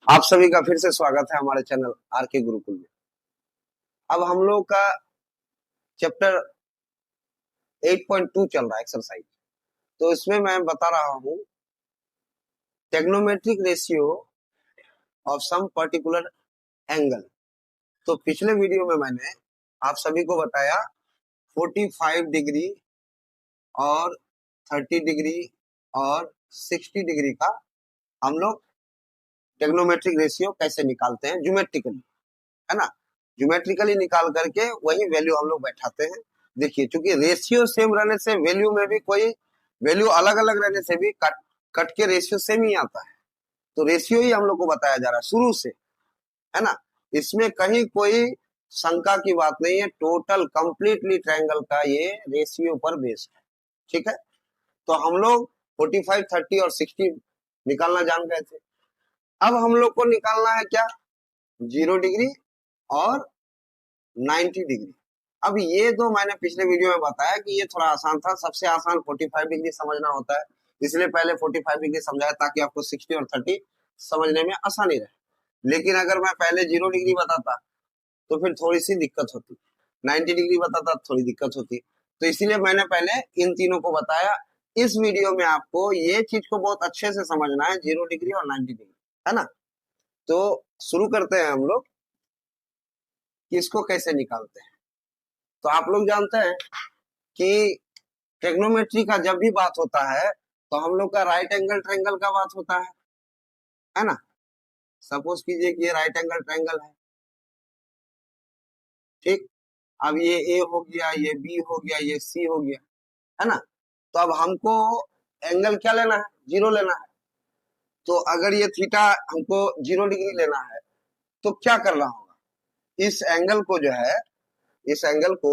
आप सभी का फिर से स्वागत है हमारे चैनल आर के गुरुकुल में। अब हम लोग का चैप्टर 8.2 चल रहा है एक्सरसाइज। तो इसमें मैं बता रहा हूँ trigonometric ratio of some particular angle. तो पिछले वीडियो में मैंने आप सभी को बताया 45 डिग्री और 30 डिग्री और 60 डिग्री का हम लोग टेक्नोमेट्रिक रेशियो कैसे निकालते हैं ज्योमेट्रिकली, है ना। ज्योमेट्रिकली निकाल करके वही वैल्यू हम लोग बैठाते हैं। देखिए, चूंकि रेशियो सेम रहने से वैल्यू में भी कोई वैल्यू अलग अलग रहने से भी कट के रेशियो सेम ही आता है। तो रेशियो ही हम लोग को बताया जा रहा है शुरू से, है ना। इसमें कहीं कोई शंका की बात नहीं है, टोटल कंप्लीटली ट्रायंगल का ये रेशियो पर बेस्ड है। ठीक है, तो हम लोग 45, 30 और 60 निकालना जान गए थे। अब हम लोग को निकालना है क्या, 0 डिग्री और 90 डिग्री। अब ये तो मैंने पिछले वीडियो में बताया कि ये थोड़ा आसान था। सबसे आसान 45 डिग्री समझना होता है, इसलिए पहले 45 डिग्री समझाया ताकि आपको 60 और 30 समझने में आसानी रहे। लेकिन अगर मैं पहले 0 डिग्री बताता तो फिर थोड़ी सी दिक्कत होती, 90 डिग्री बताता थोड़ी दिक्कत होती। तो इसीलिए मैंने पहले इन तीनों को बताया। इस वीडियो में आपको ये चीज को बहुत अच्छे से समझना है, 0 डिग्री और 90 डिग्री, है ना। तो शुरू करते हैं हम लोग कि इसको कैसे निकालते हैं। तो आप लोग जानते हैं कि ट्रिग्नोमेट्री का जब भी बात होता है तो हम लोग का राइट एंगल ट्रायंगल का बात होता है ना। सपोज कीजिए कि ये राइट एंगल ट्रायंगल है, ठीक। अब ये ए हो गया, ये बी हो गया, ये सी हो गया, है ना। तो अब हमको एंगल क्या लेना है, 0 लेना है। तो अगर ये थीटा हमको 0 डिग्री लेना है तो क्या करना होगा, इस एंगल को जो है, इस एंगल को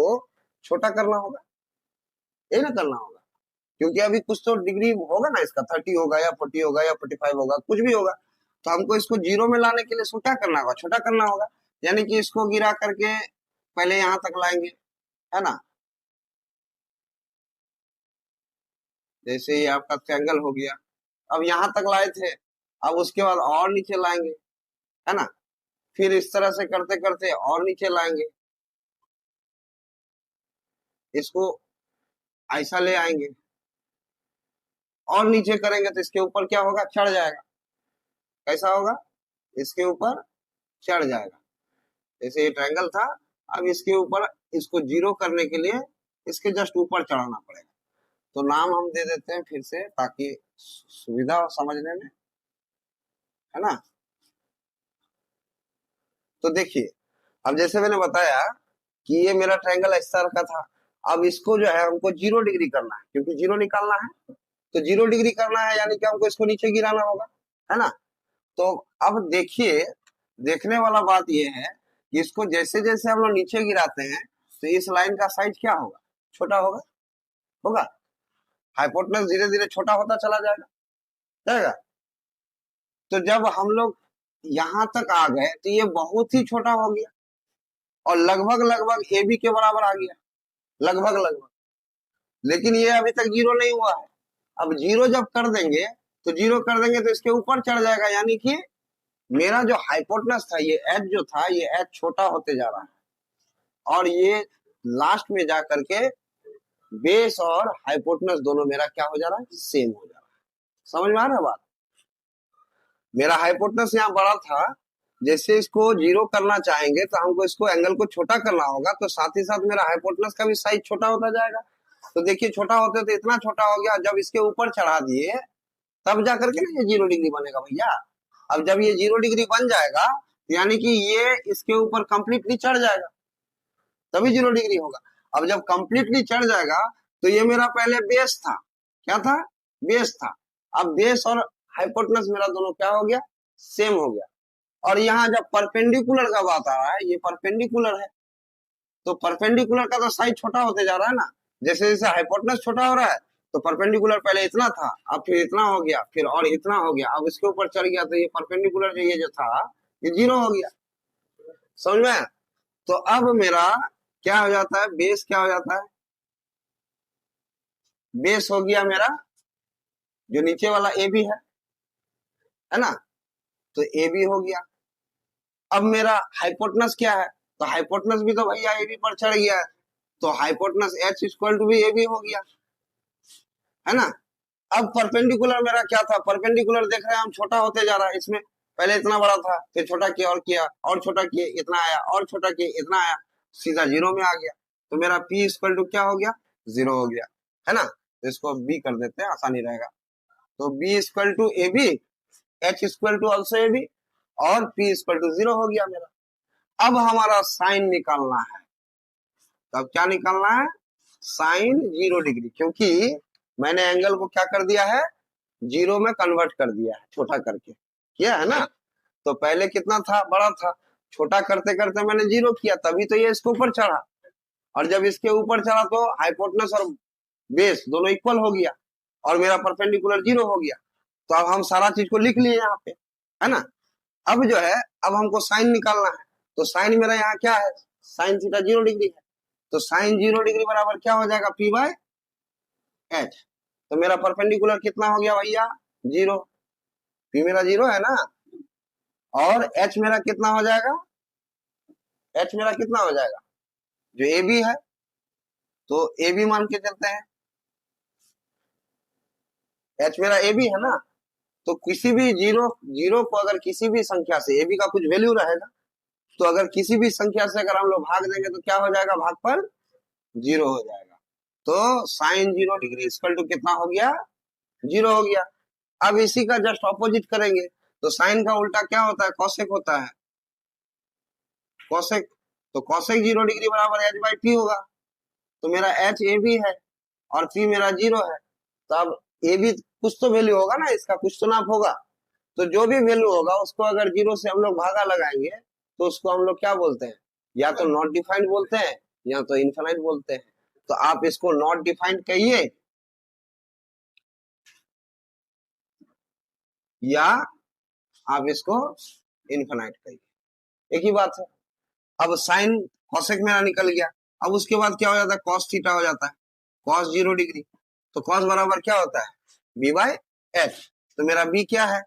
छोटा करना होगा, ये ना करना होगा। क्योंकि अभी कुछ तो डिग्री होगा ना, इसका 30 होगा या 40 होगा या 45 होगा, कुछ भी होगा। तो हमको इसको 0 में लाने के लिए इसको क्या करना होगा, छोटा करना होगा। यानी कि इसको गिरा करके पहले यहां तक लाएंगे, है ना। जैसे ये आपका ट्रायंगल हो गया, अब यहां तक लाए थे, अब उसके बाद और नीचे लाएंगे, है ना। फिर इस तरह से करते करते और नीचे लाएंगे, इसको ऐसा ले आएंगे और नीचे करेंगे तो इसके ऊपर क्या होगा, चढ़ जाएगा। कैसा होगा, इसके ऊपर चढ़ जाएगा। जैसे ये ट्रायंगल था, अब इसके ऊपर इसको 0 करने के लिए इसके जस्ट ऊपर चढ़ाना पड़ेगा। तो नाम हम दे देते हैं फिर से ताकि सुविधा हो समझने में, है ना। तो देखिए, अब जैसे मैंने बताया कि ये मेरा ट्रायंगल इस तरह का था। अब इसको जो है हमको 0 डिग्री करना है, क्योंकि 0 निकालना है। तो 0 डिग्री करना है यानी कि हमको इसको नीचे गिराना होगा, है ना। तो अब देखिए, देखने वाला बात यह है कि इसको जैसे जैसे हम लोग नीचे गिराते हैं तो इस लाइन का साइज क्या होगा, छोटा होगा, होगा। हाइपोटेनस धीरे धीरे छोटा होता चला जाएगा, जाएगा। तो जब हम लोग यहां तक आ गए तो ये बहुत ही छोटा हो गया और लगभग लगभग ए बी के बराबर आ गया, लगभग लगभग। लेकिन ये अभी तक 0 नहीं हुआ है। अब 0 जब कर देंगे तो 0 कर देंगे तो इसके ऊपर चढ़ जाएगा। यानी कि मेरा जो हाइपोटेनस था, ये एच जो था, ये एच छोटा होते जा रहा है और ये लास्ट में जा करके बेस और हाइपोटेनस दोनों मेरा क्या हो जा रहा है, सेम हो जा रहा है। समझ में आ रहा है बात। मेरा हाइपोटेनस यहाँ बड़ा था, जैसे इसको 0 करना चाहेंगे तो हमको इसको एंगल को छोटा करना होगा, तो साथ ही साथ मेरा हाइपोटेनस का भी साइज छोटा होता जाएगा। तो देखिए, छोटा होते तो इतना छोटा हो गया, जब इसके ऊपर चढ़ा दिए तब जाकर के ना ये 0 डिग्री बनेगा भैया। अब जब ये 0 डिग्री बन जाएगा यानी कि ये इसके ऊपर कंप्लीटली चढ़ जाएगा, तभी 0 डिग्री होगा। अब जब कंप्लीटली चढ़ जाएगा तो ये मेरा पहले बेस था, क्या था, बेस था। अब बेस और हाइपोटेनस मेरा दोनों क्या हो गया, सेम हो गया। और यहाँ जब परपेंडिकुलर का बात आ रहा है, ये परपेंडिकुलर है, तो परपेंडिकुलर का तो साइज छोटा होते जा रहा है ना। जैसे जैसे हाइपोटेनस छोटा हो रहा है तो परपेंडिकुलर पहले इतना था, अब फिर इतना हो गया, फिर और इतना हो गया, अब इसके ऊपर चढ़ गया तो ये परपेंडिकुलर जो ये जो था ये 0 हो गया। समझ में। तो अब मेरा क्या हो जाता है, बेस क्या हो जाता है, बेस हो गया मेरा जो नीचे वाला ए भी है ना। तो ए बी हो गया। अब मेरा हाइपोटेनस क्या है, तो हाइपोटेनस भी तो भैया ए बी पर चढ़ गया है, तो हाइपोटेनस एच इक्वल टू भी ए बी हो गया, है ना। अब परपेंडिकुलर मेरा क्या था, परपेंडिकुलर देख रहे हैं हम छोटा होते जा रहा है, इसमें पहले इतना बड़ा था, फिर छोटा किया और छोटा किए इतना आया, और छोटा किए इतना आया, सीधा जीरो में आ गया। तो मेरा P इक्वल टू क्या हो गया, जीरो हो गया, है ना। तो इसको B कर देते हैं, आसानी रहेगा। तो B equal to A B, H equal to also A B, और P इक्वल टू जीरो हो गया मेरा। अब हमारा साइन निकालना है, तब क्या निकालना है, साइन 0 डिग्री, क्योंकि मैंने एंगल को क्या कर दिया है, जीरो में कन्वर्ट कर दिया है, छोटा करके किया है ना। तो पहले कितना था, बड़ा था, छोटा करते करते मैंने जीरो किया, तभी तो ये इसके ऊपर चढ़ा, और जब इसके ऊपर चढ़ा तो हाइपोटेनस और बेस दोनों इक्वल हो गया, और मेरा परपेंडिकुलर जीरो हो गया। तो अब हम सारा चीज को लिख लिए यहाँ पे, है ना। अब जो है, अब हमको साइन निकालना है, तो साइन मेरा यहाँ क्या है, साइन थीटा 0 डिग्री है, तो साइन 0 डिग्री बराबर क्या हो जाएगा, P बाय एच। तो मेरा परपेंडिकुलर कितना हो गया भैया, जीरो, P मेरा जीरो है ना, और H मेरा कितना हो जाएगा, H मेरा कितना हो जाएगा, जो ए बी है, तो ए बी मान के चलते हैं, H मेरा ए बी है ना। तो किसी भी जीरो जीरो को अगर किसी भी संख्या से, ए बी का कुछ वैल्यू रहेगा, तो अगर किसी भी संख्या से अगर हम लोग भाग देंगे तो क्या हो जाएगा, भाग पर जीरो हो जाएगा। तो साइन 0 डिग्री इक्वल टू कितना हो गया, जीरो हो गया। अब इसी का जस्ट ऑपोजिट करेंगे, तो साइन का उल्टा क्या होता है, कॉसेक होता है, कॉसेक। तो कॉसेक 0 डिग्री बराबर एच बाई टी होगा। तो मेरा एच ए बी है और पी मेरा जीरो है, तो अब ए बी कुछ तो वैल्यू होगा ना, इसका कुछ तो नाप होगा। तो जो भी वैल्यू होगा उसको अगर जीरो से हम लोग भागा लगाएंगे तो उसको हम लोग क्या बोलते हैं, या तो नॉट डिफाइंड बोलते हैं, या तो इनफाइनाइट बोलते हैं। तो आप इसको नॉट डिफाइंड कहिए, या आप इसको इनफाइनाइट कहिए, एक ही बात है। अब साइन कॉसेक मेरा निकल गया, अब उसके बाद क्या हो जाता है, कॉस थीटा हो जाता है, कॉस 0 डिग्री। तो कॉस बराबर क्या होता है, बी बाय एच। तो मेरा बी क्या है,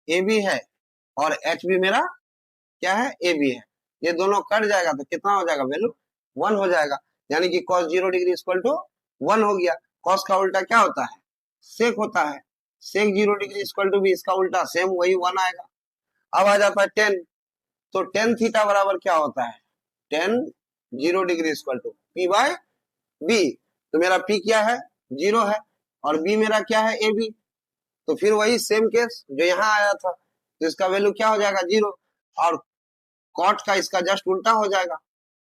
ए बी है, और एच भी मेरा क्या है, ए बी है। ये दोनों कट जाएगा तो कितना हो जाएगा, वैल्यू 1 हो जाएगा, यानी कि कॉस 0 डिग्री इक्वल टू 1 हो गया। कॉस का उल्टा क्या होता है, सेक होता है, सेक 0 डिग्री इक्वल टू भी इसका उल्टा सेम वही 1 आएगा। अब आ जाता है 10, तो टेन थीटा बराबर क्या होता है, tan 0 degree equal to P by B. तो मेरा पी क्या है, जीरो है, और बी मेरा क्या है, ए बी। तो फिर वही सेम केस जो यहाँ आया था, तो इसका वैल्यू क्या हो जाएगा, जीरो, और कॉट का इसका जस्ट उल्टा हो जाएगा।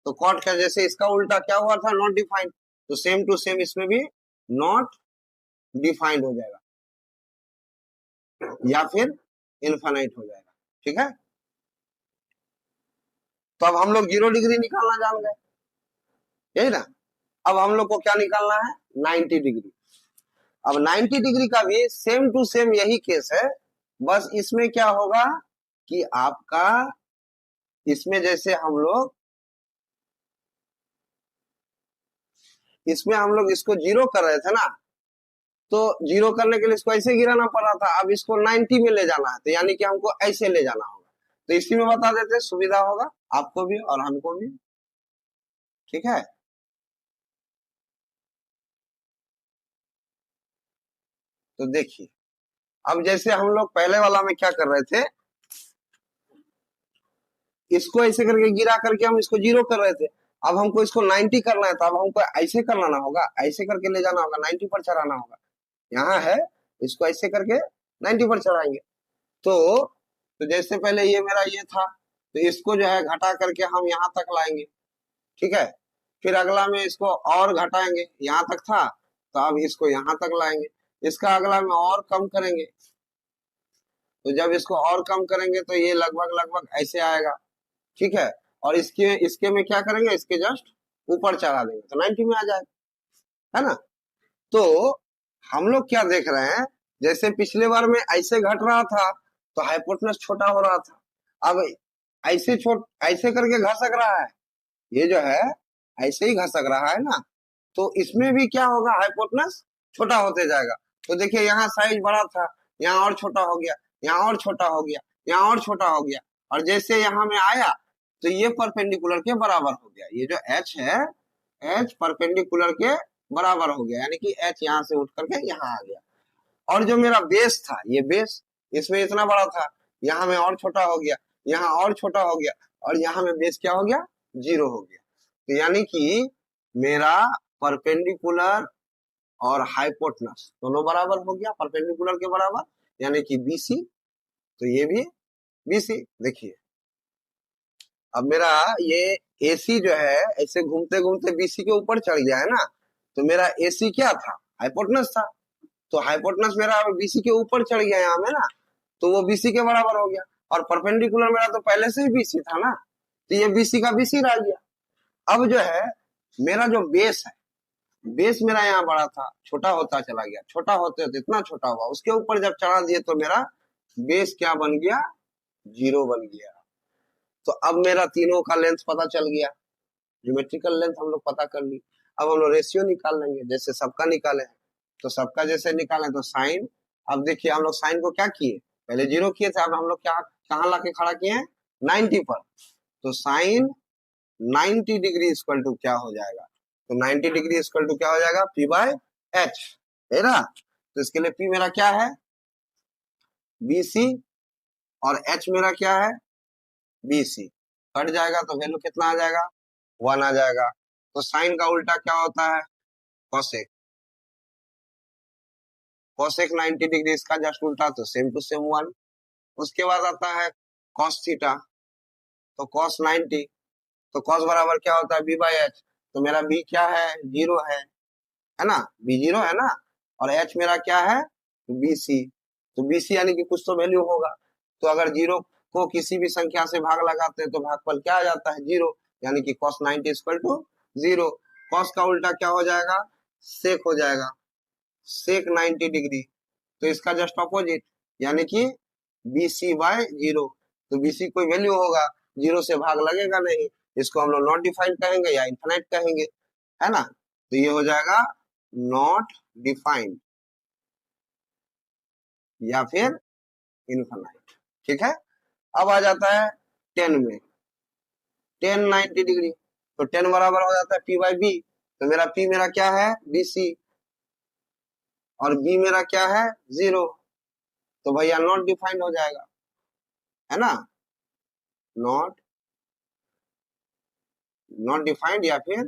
तो कॉट का जैसे इसका उल्टा क्या हुआ था, नॉट डिफाइंड, तो सेम टू सेम इसमें भी नॉट डिफाइंड हो जाएगा, या फिर इनफाइनाइट हो जाएगा, ठीक है। तो अब हम लोग 0 डिग्री निकालना जान गए, यही ना। अब हम लोग को क्या निकालना है, 90 डिग्री। अब 90 डिग्री का भी सेम टू सेम यही केस है, बस इसमें क्या होगा कि आपका, इसमें जैसे हम लोग इसको जीरो कर रहे थे ना, तो जीरो करने के लिए इसको ऐसे गिराना पड़ रहा था, अब इसको 90 में ले जाना है, तो यानी कि हमको ऐसे ले जाना होगा। तो इसी में बता देते, सुविधा होगा आपको भी और हमको भी, ठीक है। तो देखिए, अब जैसे हम लोग पहले वाला में क्या कर रहे थे, इसको ऐसे करके गिरा करके हम इसको जीरो कर रहे थे, अब हमको इसको 90 करना है, तो अब हमको ऐसे कर लाना होगा, ऐसे करके ले जाना होगा, 90 पर चढ़ाना होगा। यहाँ है, इसको ऐसे करके 90 पर चढ़ाएंगे। तो जैसे पहले ये मेरा ये था, तो इसको जो है घटा करके हम यहाँ तक लाएंगे, ठीक है। फिर अगला में इसको और घटाएंगे, यहाँ तक था, तो अब इसको यहाँ तक लाएंगे, इसका अगला में और कम करेंगे, तो जब इसको और कम करेंगे तो ये लगभग लगभग ऐसे आएगा, ठीक है। और इसके इसके में क्या करेंगे, इसके जस्ट ऊपर चढ़ा देंगे तो 90 में आ जाएगा, है ना। तो हम लोग क्या देख रहे हैं, जैसे पिछले बार में ऐसे घट रहा था तो हाइपोटेनस छोटा हो रहा था, अब ऐसे करके घसक रहा है, ये जो है ऐसे ही घसक रहा है ना, तो इसमें भी क्या होगा, हाइपोटेनस छोटा होते जाएगा। तो देखिए यहाँ साइज बड़ा था, यहाँ और छोटा हो गया, यहाँ और छोटा हो गया, यहाँ और छोटा हो गया, और जैसे यहाँ में आया तो ये परपेंडिकुलर के बराबर हो गया। ये जो h है, h परपेंडिकुलर के बराबर हो गया, यानी कि h यहाँ से उठ करके यहाँ आ गया। और जो मेरा बेस था, ये बेस इसमें इतना बड़ा था, यहाँ में और छोटा हो गया, यहाँ और छोटा हो गया, और यहाँ में बेस क्या हो गया, 0 हो गया। तो यानी कि मेरा परपेंडिकुलर और हाइपोटेनस दोनों बराबर हो गया, परपेंडिकुलर के बराबर, यानी कि BC। तो ये भी BC। देखिए अब मेरा ये AC जो है ऐसे घूमते घूमते BC के ऊपर चढ़ गया है ना, तो मेरा AC क्या था, हाइपोटेनस था। तो हाइपोटेनस मेरा BC के ऊपर चढ़ गया यहाँ में ना, तो वो BC के बराबर हो गया। और परपेंडिकुलर मेरा तो पहले से ही BC था ना, तो ये BC का BC रह गया। अब जो है मेरा जो बेस है, बेस मेरा यहाँ बड़ा था, छोटा होता चला गया, छोटा होते होते इतना छोटा हुआ, उसके ऊपर जब चढ़ा दिए तो मेरा बेस क्या बन गया, 0 बन गया। तो अब मेरा तीनों का लेंथ पता चल गया, ज्योमेट्रिकल लेंथ हम लोग पता कर ली। अब हम लोग रेशियो निकाल लेंगे, जैसे सबका निकाले हैं तो सबका जैसे निकालें तो साइन। अब देखिए हम लोग साइन को क्या किए, पहले 0 किए थे, अब हम लोग क्या कहाँ लाके खड़ा किए हैं, 90 पर। तो साइन 90 डिग्री इक्वल टू क्या हो जाएगा, तो 90 डिग्री इक्वल टू क्या हो जाएगा, P/H है ना। तो इसके लिए P मेरा क्या है, BC, और H मेरा क्या है, BC। कट जाएगा तो वैल्यू कितना आ जाएगा, 1 आ जाएगा। तो साइन का उल्टा क्या होता है, कोसेक। कोसेक 90 डिग्री इसका जस्ट उल्टा, तो सेम टू सेम 1। उसके बाद आता है कॉस थीटा, तो कॉस 90, तो कॉस बराबर क्या होता है, B/H। तो मेरा B क्या है, 0 है ना, B 0 है ना, और H मेरा क्या है, BC। तो BC यानी कि कुछ तो वैल्यू होगा। तो अगर 0 को किसी भी संख्या से भाग लगाते हैं तो भागफल क्या आ जाता है, 0, यानी कि cos 90 इक्वल टू 0। cos का उल्टा क्या हो जाएगा, सेक हो जाएगा, सेक 90 डिग्री। तो इसका जस्ट ऑपोजिट, यानी कि BC/0। तो BC कोई वैल्यू होगा, 0 से भाग लगेगा नहीं, इसको हम लोग नॉट डिफाइंड कहेंगे या इनफिनिट कहेंगे, है ना। तो ये हो जाएगा नॉट डिफाइंड या फिर इनफिनिट, ठीक है। अब आ जाता है 10 में, 10 90 डिग्री, तो 10 बराबर हो जाता है P/B। तो मेरा P मेरा क्या है, BC, और B मेरा क्या है, 0। तो भैया नॉट डिफाइंड हो जाएगा, है ना, नॉट नॉट डिफाइंड या फिर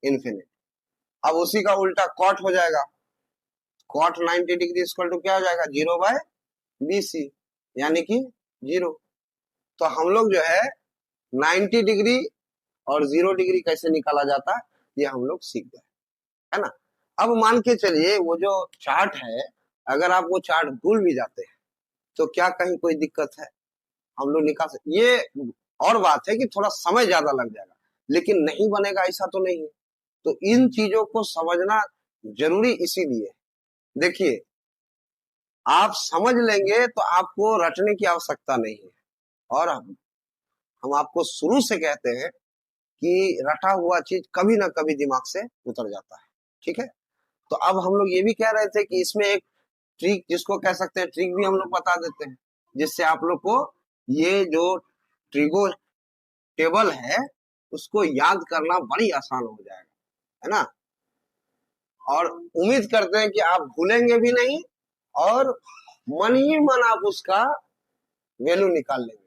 इनफिनिट। अब उसी का उल्टा कॉट हो जाएगा, कॉट 90 डिग्री इक्वल टू क्या हो जाएगा, 0/BC, यानी कि 0। तो हम लोग जो है 90 डिग्री और 0 डिग्री कैसे निकाला जाता है ये हम लोग सीख गए, है ना। अब मान के चलिए वो जो चार्ट है, अगर आप वो चार्ट भूल भी जाते हैं तो क्या कहीं कोई दिक्कत है, हम लोग निकाल सकते। ये और बात है कि थोड़ा समय ज्यादा लग जाएगा, लेकिन नहीं बनेगा ऐसा तो नहीं है। तो इन चीजों को समझना जरूरी इसीलिए, देखिए आप समझ लेंगे तो आपको रटने की आवश्यकता नहीं है। और हम आपको शुरू से कहते हैं कि रटा हुआ चीज कभी ना कभी दिमाग से उतर जाता है, ठीक है। तो अब हम लोग ये भी कह रहे थे कि इसमें एक ट्रिक, जिसको कह सकते हैं ट्रिक, भी हम लोग बता देते हैं, जिससे आप लोग को ये जो ट्रिगो टेबल है उसको याद करना बड़ी आसान हो जाएगा, है ना। और उम्मीद करते हैं कि आप भूलेंगे भी नहीं और मन ही मन आप उसका वैल्यू निकाल लेंगे।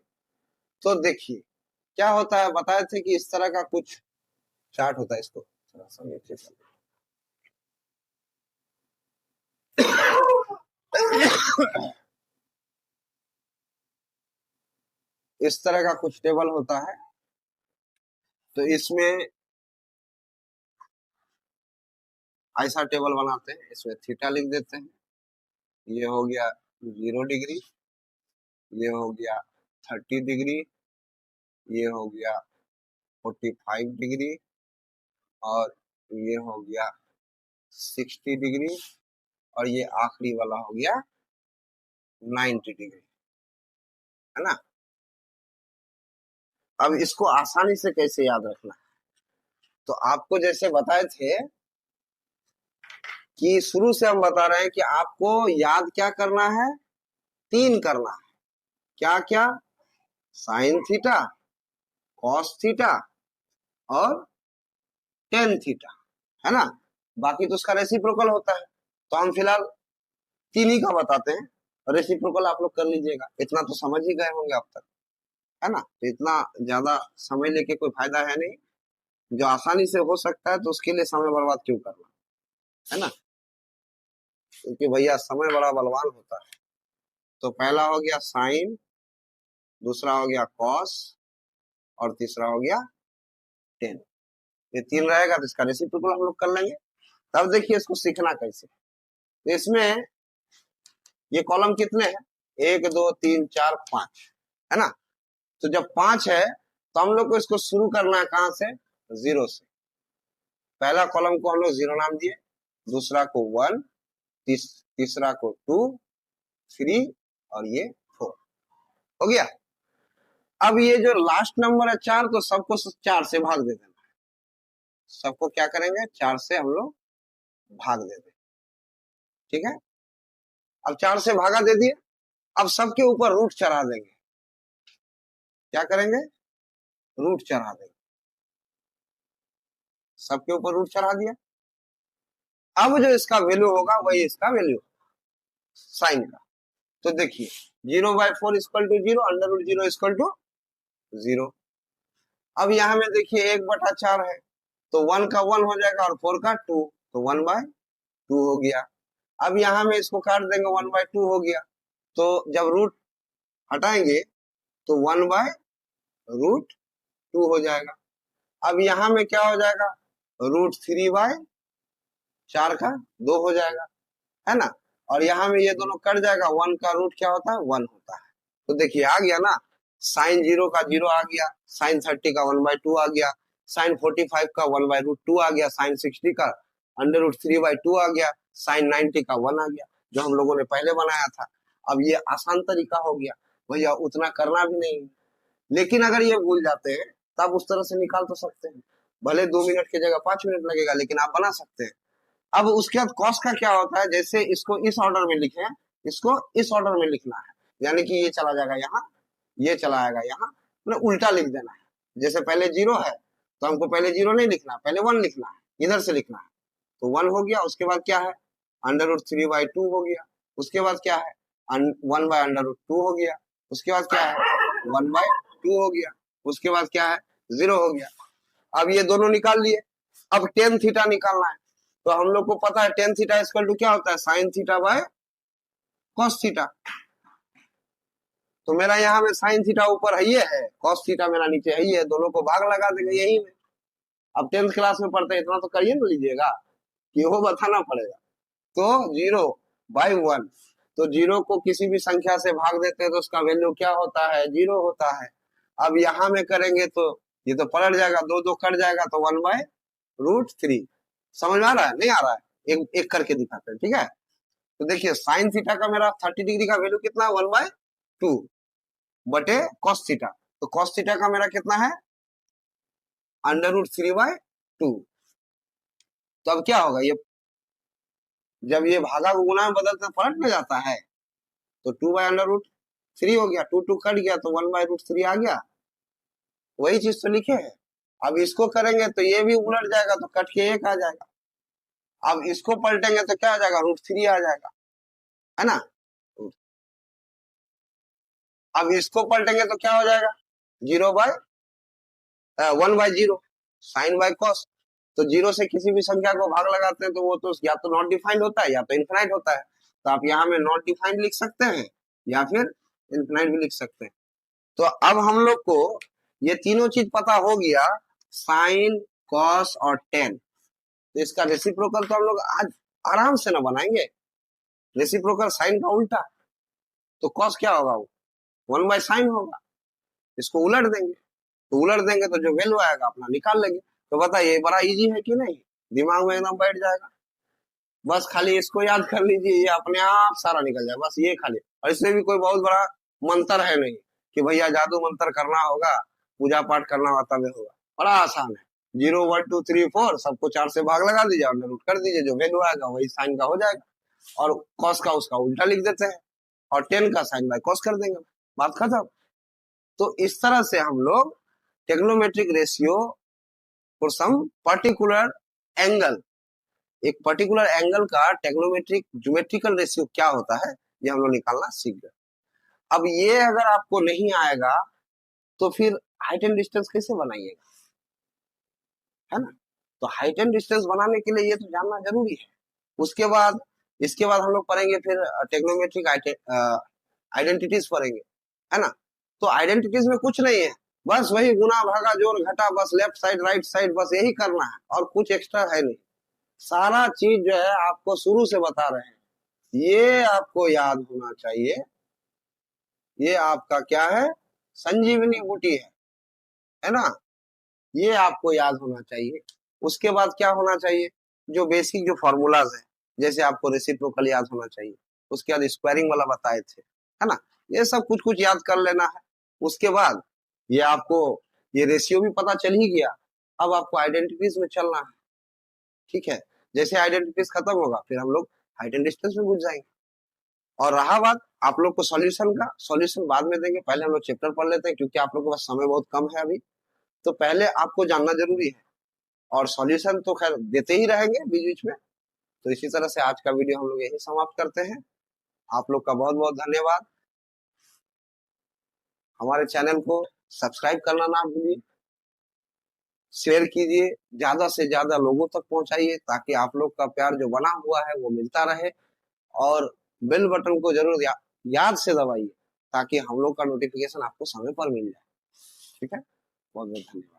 तो देखिए क्या होता है, बताए थे कि इस तरह का कुछ चार्ट होता है, इसको थोड़ा सा नीचे कर। इस तरह का कुछ टेबल होता है, तो इसमें ऐसा टेबल बनाते हैं, इसमें थीटा लिख देते हैं, ये हो गया 0 डिग्री, ये हो गया 30 डिग्री, ये हो गया 45 डिग्री, और ये हो गया 60 डिग्री, और ये आखिरी वाला हो गया 90 डिग्री, है ना। अब इसको आसानी से कैसे याद रखना है, तो आपको जैसे बताए थे कि शुरू से हम बता रहे हैं कि आपको याद क्या करना है, 3 करना है। क्या क्या, साइन थीटा, कॉस थीटा और टेन थीटा, है ना। बाकी तो उसका रेसिप्रोकल होता है। तो हम फिलहाल तीन ही का बताते हैं, रेसिप्रोकल आप लोग कर लीजिएगा। इतना तो समझ ही गए होंगे अब तक, है ना। तो इतना ज्यादा समय लेके कोई फायदा है नहीं, जो आसानी से हो सकता है तो उसके लिए समय बर्बाद क्यों करना, है ना। क्योंकि भैया समय बड़ा बलवान होता है। तो पहला हो गया साइन, दूसरा हो गया कॉस और तीसरा हो गया टेन। ये तीन रहेगा तो इसका रेसिप्रोकल हम लोग कर लेंगे। तब देखिए इसको सीखना कैसे। तो इसमें ये कॉलम कितने हैं, 1 2 3 4 5, है ना। तो जब 5 है तो हम लोग को इसको शुरू करना है कहां से, जीरो से। पहला कॉलम को हम लोग जीरो नाम दिए, दूसरा को 1, तीसरा को 2, 3 और ये 4 हो गया। अब ये जो लास्ट नंबर है 4, तो सबको 4 से भाग दे देना। सबको क्या करेंगे, 4 से हम लोग भाग दे दें, ठीक है। अब 4 से भागा दे दिए। अब सबके ऊपर रूट चढ़ा देंगे। क्या करेंगे, रूट चढ़ा देंगे। सबके ऊपर रूट चढ़ा दिया। अब जो इसका वैल्यू होगा वही इसका वैल्यू साइन का। तो देखिए 0/4 equal to 0, under root 0 equal to 0। अब यहाँ में देखिए 1/4 है, तो 1 का 1 हो जाएगा और 4 का 2, तो 1/2 हो गया। अब यहाँ में इसको काट देंगे, 1/2 हो गया। तो जब रूट हटाएंगे तो 1/√2 हो जाएगा। अब यहाँ में क्या हो जाएगा, √3/4 का 2 हो जाएगा, है ना। और यहाँ में ये दोनों कट जाएगा, 1 का रूट क्या होता है, 1 होता है। तो देखिए आ गया ना, साइन 0 का 0 आ गया, साइन 30 का 1/2 आ गया, साइन 45 का 1/√2 आ गया, साइन 60 का √3/2 आ गया, साइन 90 का 1 आ गया, जो हम लोगों ने पहले बनाया था। अब ये आसान तरीका हो गया भैया, उतना करना भी नहीं। लेकिन अगर ये भूल जाते हैं तब उस तरह से निकाल तो सकते हैं, भले 2 मिनट की जगह 5 मिनट लगेगा, लेकिन आप बना सकते हैं। अब उसके बाद कॉस का क्या होता है, जैसे इसको इस ऑर्डर में लिखे, इसको इस ऑर्डर में लिखना है। यानी कि ये चला जाएगा यहाँ, ये चला आएगा यहाँ, मतलब उल्टा लिख देना है। जैसे पहले 0 है तो हमको पहले 0 नहीं लिखना, पहले 1 लिखना है, इधर से लिखना है। तो 1 हो गया, उसके बाद क्या है, √3/2 हो गया, उसके बाद क्या है, 1/√2 हो गया, उसके बाद क्या है, 1/2 हो गया, उसके बाद क्या है, 0 हो गया। अब ये दोनों निकाल लिए। अब टेन थीटा निकालना है। तो हम लोग को पता है टेन थीटा इक्वल टू क्या होता है, sine theta by cos theta. तो मेरा यहाँ में साइन थीटा ऊपर है, कॉस थीटा मेरा नीचे है, दोनों को भाग लगा देंगे यही में। अब 10th क्लास में पढ़ते हैं, इतना तो करिए ना लीजिएगा कि वो बताना पड़ेगा। तो 0/1, तो 0 को किसी भी संख्या से भाग देते हैं तो उसका वैल्यू क्या होता है, 0 होता है। अब यहाँ में करेंगे तो ये तो पलट जाएगा, 2 2 कट जाएगा, तो 1/√3। समझ में आ रहा है, नहीं आ रहा है, एक एक करके दिखाते हैं, ठीक है। तो देखिए साइन थीटा का मेरा 30 डिग्री का वैल्यू कितना है, 1/2 बटे कॉस थीटा। तो कॉस थीटा का मेरा कितना है, √3/2। तो अब क्या होगा, ये जब ये भागा को गुना में बदलते पलट में जाता है, तो 2/√3 हो गया, 2 2 कट गया, तो 1/√3 आ गया। वही चीज तो लिखे है। अब इसको करेंगे तो ये भी उलट जाएगा, तो कट के 1 आ जाएगा। अब इसको पलटेंगे तो क्या आ जाएगा, √3 आ जाएगा, है ना। अब इसको पलटेंगे तो क्या हो जाएगा, 1/0 साइन बाय कॉस। तो 0 से किसी भी संख्या को भाग लगाते हैं तो वो तो या तो नॉट डिफाइंड होता है या तो इनफिनाइट होता है। तो आप यहाँ में नॉट डिफाइंड लिख सकते हैं या फिर इनफिनाइट भी लिख सकते हैं। तो अब हम लोग को ये तीनों चीज पता हो गया, साइन कॉस और टेन। तो इसका रेसिप्रोकल तो हम लोग आज आराम से ना बनाएंगे। रेसिप्रोकल साइन का उल्टा, तो कॉस क्या होगा, वो 1/sin होगा। इसको उलट देंगे, तो उलट देंगे तो जो वैल्यू आएगा अपना निकाल लेंगे। तो बताइए बड़ा इजी है कि नहीं, दिमाग में एकदम बैठ जाएगा। बस खाली इसको याद कर लीजिए, ये अपने आप सारा निकल जाए, बस ये खाली। और इसमें भी कोई बहुत बड़ा मंत्र है नहीं कि भैया जादू मंत्र करना होगा, पूजा पाठ करना होगा तब होगा। बड़ा आसान है, 0 1 2 3 4 सबको 4 से भाग लगा दीजिए, अंडर रूट कर दीजिए, जो वैल्यू आएगा वही साइन का हो जाएगा। और कॉस का उसका उल्टा लिख देते हैं, और 10 का साइन बाय कॉस कर देंगे, बात खत्म। तो इस तरह से हम लोग trigonometric ratio for some particular angle, एक पर्टिकुलर एंगल का टेक्नोमेट्रिक ज्योमेट्रिकल रेशियो क्या होता है ये हम लोग निकालना सीख गए। अब ये अगर आपको नहीं आएगा तो फिर हाइट एंड डिस्टेंस कैसे बनाइएगा, है ना। तो हाइट एंड डिस्टेंस बनाने के लिए ये तो जानना जरूरी है। उसके बाद इसके बाद हम लोग पढ़ेंगे फिर टेक्नोमेट्रिक आइडेंटिटीज पढ़ेंगे, है ना। तो आइडेंटिटीज में कुछ नहीं है, बस वही गुना भागा जोड़ घटा, बस लेफ्ट साइड राइट साइड बस यही करना है और कुछ एक्स्ट्रा है नहीं। सारा चीज जो है आपको शुरू से बता रहे हैं, ये आपको याद होना चाहिए। ये आपका क्या है, संजीवनी बूटी है ना। ये आपको याद होना चाहिए। उसके बाद क्या होना चाहिए, जो बेसिक जो फॉर्मूलाज है, जैसे आपको रेसिप्रोकल याद होना चाहिए, उसके बाद स्क्वायरिंग वाला बताए थे, है ना। ये सब कुछ कुछ याद कर लेना है। उसके बाद ये आपको ये रेशियो भी पता चल ही गया। अब आपको आइडेंटिटीज में चलना है, ठीक है। जैसे आइडेंटिटीज खत्म होगा फिर हम लोग हाइट एंड डिस्टेंस में घुस जाएंगे। और रहा बात आप लोग को सॉल्यूशन का, सॉल्यूशन बाद में देंगे, पहले हम लोग चैप्टर पढ़ लेते हैं क्योंकि आप लोग के पास समय बहुत कम है अभी। तो पहले आपको जानना जरूरी है और सॉल्यूशन तो खैर देते ही रहेंगे बीच बीच में। तो इसी तरह से आज का वीडियो हम लोग यही समाप्त करते हैं। आप लोग का बहुत बहुत धन्यवाद। हमारे चैनल को सब्सक्राइब करना ना भूलिए, शेयर कीजिए, ज्यादा से ज्यादा लोगों तक पहुंचाइए ताकि आप लोग का प्यार जो बना हुआ है वो मिलता रहे। और बेल बटन को जरूर याद से दबाइए ताकि हम लोग का नोटिफिकेशन आपको समय पर मिल जाए। ठीक है, बहुत बहुत धन्यवाद।